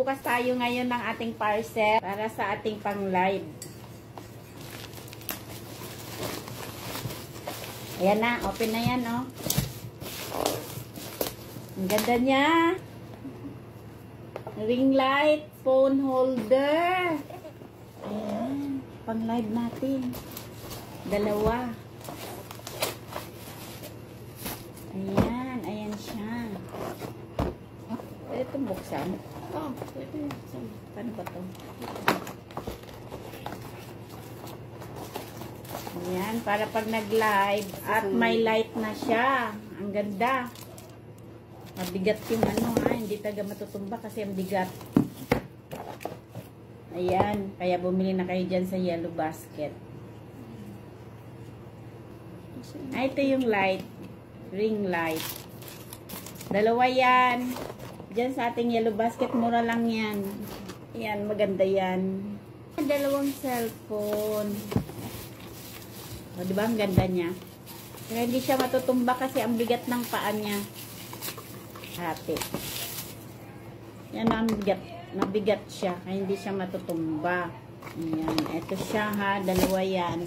Bukas tayo ngayon ng ating parcel para sa ating pang-live. Ayan na, open na yan, oh. Ang ganda niya. Ring light, phone holder. Ayan, pang-live natin. Dalawa. Ayan, ayan siya. Pwede itong buksan? Oo, pwede buksan. Paano ba ito? Ayan, para pag nag-live at may light na siya. Ang ganda. Mabigat yung ano ha, hindi taga matutumba kasi ang bigat. Ayan, kaya bumili na kayo dyan sa Yellow Basket. Ito yung light. Ring light. Dalawa yan. Diyan sa ating Yellow Basket, mura lang yan. Yan, maganda yan. Dalawang cellphone. O, diba ang ganda niya? Kaya hindi siya matutumba kasi ang bigat ng paa niya. Hati. Yan ang bigat. Mabigat siya. Kaya hindi siya matutumba. Ayan. Ito siya ha. Dalawa yan.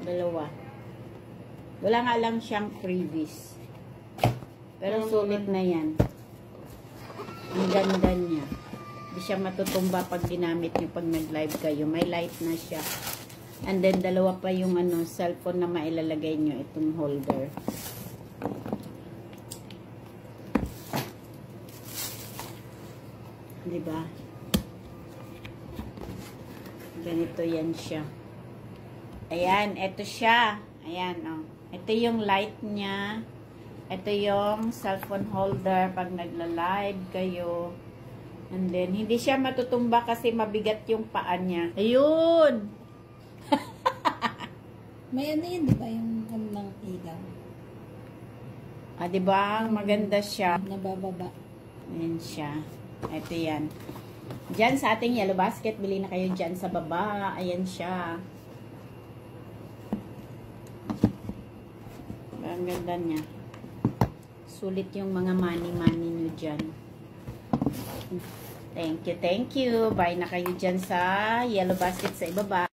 Dalawa. Wala nga lang siyang freebies. Pero sulit na yan. Ang ganda niya. Hindi siya matutumba pag ginamit niyo pag nag-live kayo. May light na siya. And then, dalawa pa yung ano, cellphone na mailalagay niyo itong holder. Diba? Ganito yan siya. Ayan, ito siya. Ayan, oh. Ito yung light niya. Ito yung cellphone holder pag nagla-live kayo. And then, hindi siya matutumba kasi mabigat yung paa niya. Ayun! May ano yun, di ba? Yung kanilang ilaw. Ah, di ba? Maganda siya. Nabababa. Ayan siya. Ito yan. Diyan sa ating Yellow Basket, bili na kayo dyan sa baba. Ayan siya. Ang ganda niya. Sulit yung mga money-money nyo dyan. Thank you, thank you. Bye na kayo dyan sa Yellow Basket sa ibaba.